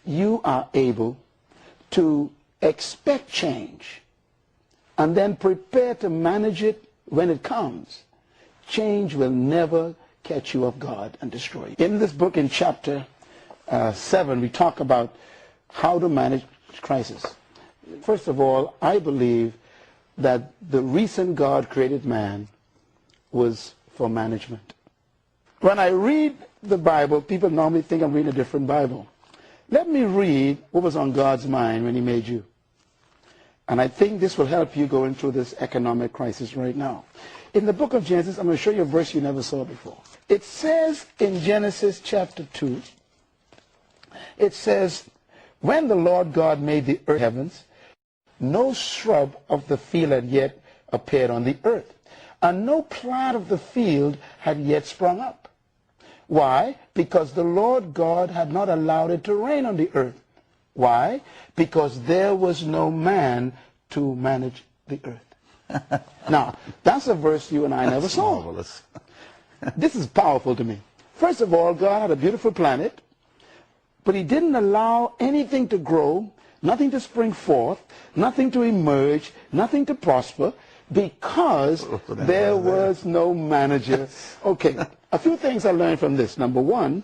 you are able to expect change and then prepare to manage it when it comes, change will never catch you off guard and destroy you. In this book, in chapter 7, we talk about how to manage crisis. First of all, I believe that the reason God created man was for management. When I read the Bible, people normally think I'm reading a different Bible. Let me read what was on God's mind when he made you. And I think this will help you going through this economic crisis right now. In the book of Genesis, I'm going to show you a verse you never saw before. It says in Genesis chapter 2, it says, when the Lord God made the earth heavens, no shrub of the field had yet appeared on the earth, and no plant of the field had yet sprung up. Why? Because the Lord God had not allowed it to rain on the earth. Why? Because there was no man to manage the earth. Now, that's a verse you and I never saw. Marvelous. This is powerful to me. First of all, God had a beautiful planet, but he didn't allow anything to grow, nothing to spring forth, nothing to emerge, nothing to prosper, because there was no manager. Okay, a few things I learned from this. Number one,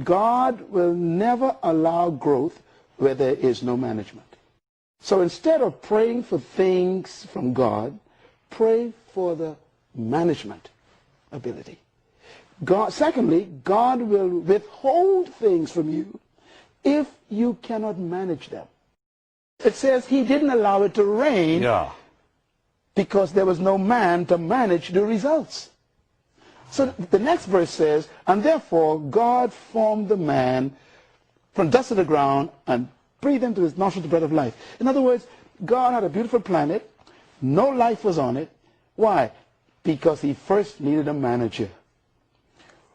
God will never allow growth where there is no management. So instead of praying for things from God, pray for the management ability. Secondly, God will withhold things from you if you cannot manage them. It says he didn't allow it to rain because there was no man to manage the results. So the next verse says, and therefore God formed the man from dust of the ground and breathed into his nostrils the breath of life. In other words, God had a beautiful planet. No life was on it. Why? Because he first needed a manager.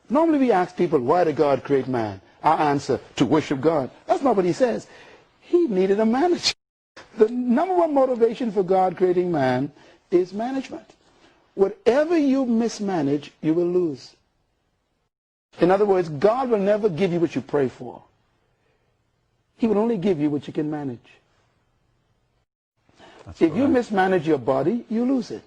Normally we ask people, why did God create man? Our answer, to worship God. That's not what he says. He needed a manager. The number one motivation for God creating man is management. Whatever you mismanage, you will lose. In other words, God will never give you what you pray for. He will only give you what you can manage. If you mismanage your body, you lose it.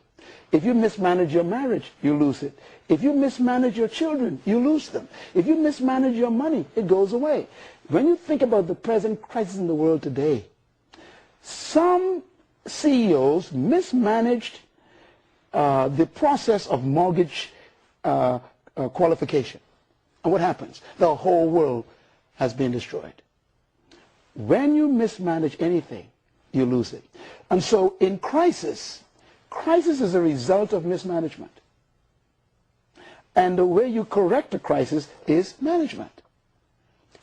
If you mismanage your marriage, you lose it. If you mismanage your children, you lose them. If you mismanage your money, it goes away. When you think about the present crisis in the world today, some CEOs mismanaged the process of mortgage qualification. And what happens? The whole world has been destroyed. When you mismanage anything, you lose it. And so in crisis is a result of mismanagement. And the way you correct a crisis is management.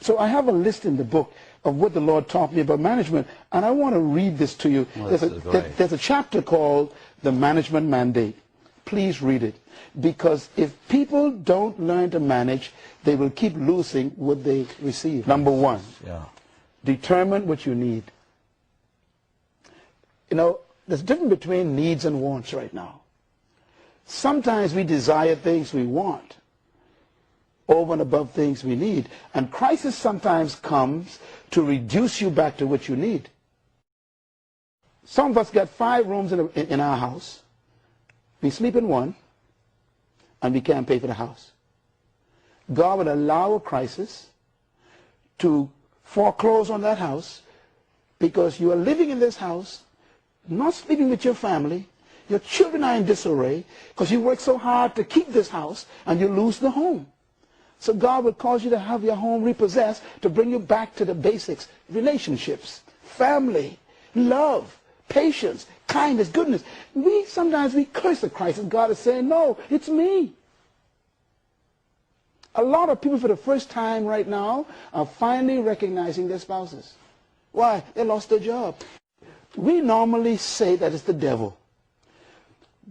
So I have a list in the book of what the Lord taught me about management, and I want to read this to you. There's a chapter called The Management Mandate. Please read it. Because if people don't learn to manage, they will keep losing what they receive. Number one, determine what you need. You know, there's a difference between needs and wants right now. Sometimes we desire things we want over and above things we need. And crisis sometimes comes to reduce you back to what you need. Some of us got 5 rooms in our house. We sleep in one, and we can't pay for the house. God would allow a crisis to foreclose on that house because you are living in this house, not sleeping with your family. Your children are in disarray because you work so hard to keep this house, and you lose the home. So God will cause you to have your home repossessed to bring you back to the basics: relationships, family, love, patience, kindness, goodness. Sometimes we curse the crisis. God is saying, no, it's me. A lot of people for the first time right now are finally recognizing their spouses. Why? They lost their job. We normally say that it's the devil.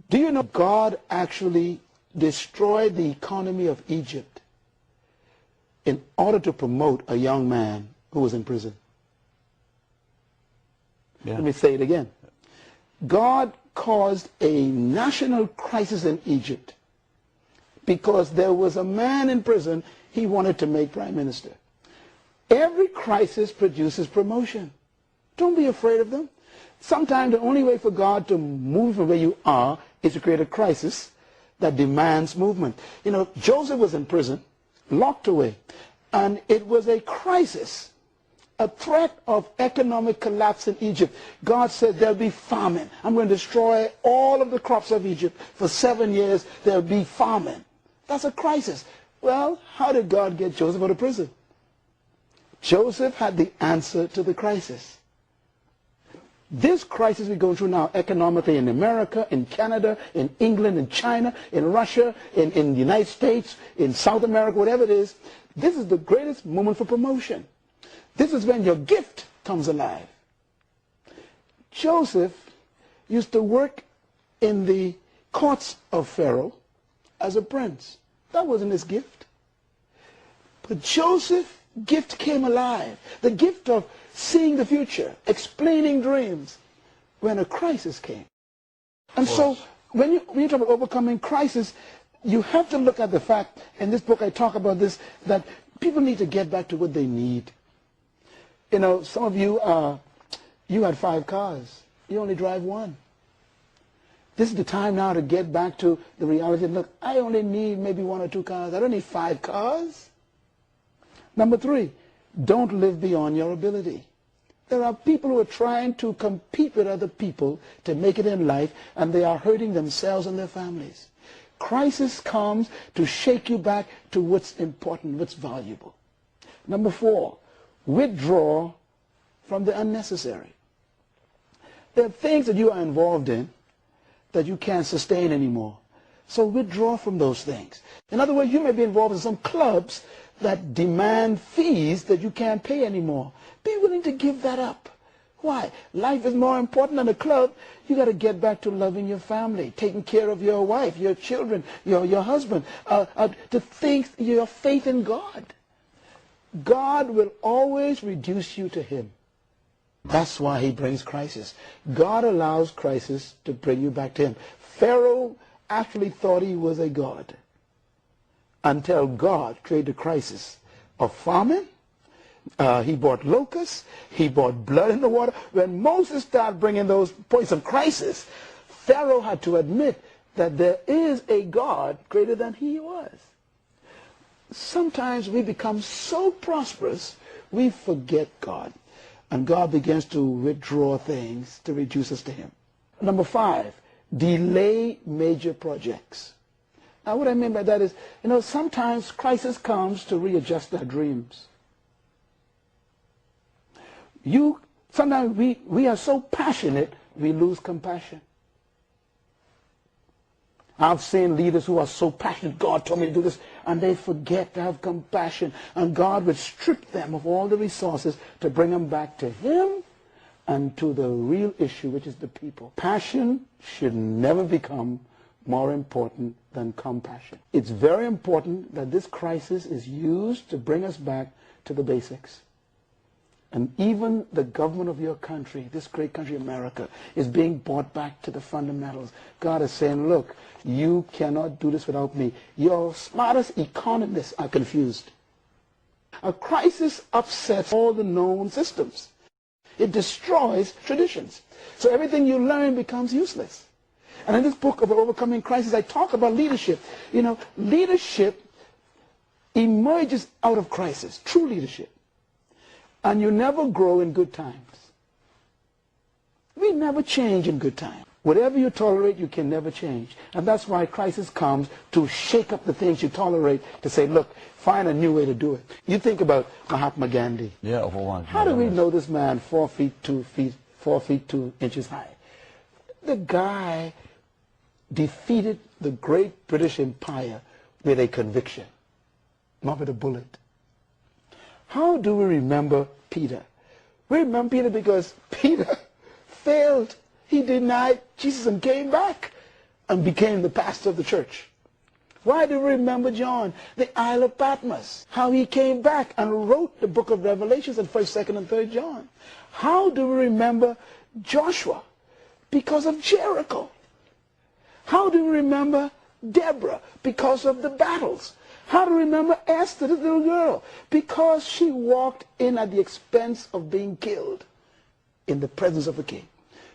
Do you know God actually destroyed the economy of Egypt in order to promote a young man who was in prison? Let me say it again. God caused a national crisis in Egypt because there was a man in prison he wanted to make prime minister. Every crisis produces promotion. Don't be afraid of them. Sometimes the only way for God to move from where you are is to create a crisis that demands movement. You know, Joseph was in prison, locked away, and it was a crisis, a threat of economic collapse in Egypt. God said there'll be famine. I'm going to destroy all of the crops of Egypt. For 7 years, there'll be famine. That's a crisis. Well, how did God get Joseph out of prison? Joseph had the answer to the crisis. This crisis we're going through now economically in America, in Canada, in England, in China, in Russia, in the United States, in South America, whatever it is, this is the greatest moment for promotion. This is when your gift comes alive. Joseph used to work in the courts of Pharaoh as a prince. That wasn't his gift. But Joseph's gift came alive. The gift of seeing the future, explaining dreams, when a crisis came. And so when you talk about overcoming crisis, you have to look at the fact, in this book I talk about this, that people need to get back to what they need. You know, some of you, you had 5 cars. You only drive 1. This is the time now to get back to the reality. Look, I only need maybe 1 or 2 cars. I don't need 5 cars. Number 3, don't live beyond your ability. There are people who are trying to compete with other people to make it in life, and they are hurting themselves and their families. Crisis comes to shake you back to what's important, what's valuable. Number 4, withdraw from the unnecessary. There are things that you are involved in that you can't sustain anymore. So withdraw from those things. In other words, you may be involved in some clubs that demand fees that you can't pay anymore. Be willing to give that up. Why? Life is more important than a club. You got to get back to loving your family, taking care of your wife, your children, your husband, to think your faith in God. God will always reduce you to him. That's why he brings crisis. God allows crisis to bring you back to him. Pharaoh actually thought he was a god until God created a crisis of famine. He brought locusts. He brought blood in the water. When Moses started bringing those points of crisis, Pharaoh had to admit that there is a God greater than he was. Sometimes we become so prosperous, we forget God. And God begins to withdraw things to reduce us to him. Number 5, delay major projects. Now what I mean by that is, you know, sometimes crisis comes to readjust our dreams. Sometimes we are so passionate, we lose compassion. I've seen leaders who are so passionate, God told me to do this, and they forget to have compassion. And God would strip them of all the resources to bring them back to him and to the real issue, which is the people. Passion should never become more important than compassion. It's very important that this crisis is used to bring us back to the basics. And even the government of your country, this great country, America, is being brought back to the fundamentals. God is saying, look, you cannot do this without me. Your smartest economists are confused. A crisis upsets all the known systems. It destroys traditions. So everything you learn becomes useless. And in this book of Overcoming Crisis, I talk about leadership. You know, leadership emerges out of crisis, true leadership. And you never grow in good times. We never change in good times. Whatever you tolerate, you can never change. And that's why crisis comes to shake up the things you tolerate, to say, look, find a new way to do it. You think about Mahatma Gandhi. Yeah, over one. How do we know this man 4 feet 2 inches high? The guy defeated the great British Empire with a conviction, not with a bullet. How do we remember Peter? We remember Peter because Peter failed. He denied Jesus and came back and became the pastor of the church. Why do we remember John? The Isle of Patmos. How he came back and wrote the book of Revelations and 1st, 2nd, and 3rd John. How do we remember Joshua? Because of Jericho. How do we remember Deborah? Because of the battles. How to remember Esther, this little girl? Because she walked in at the expense of being killed in the presence of a king.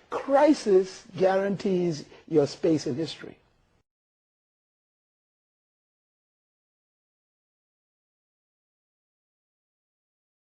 Crisis guarantees your space in history.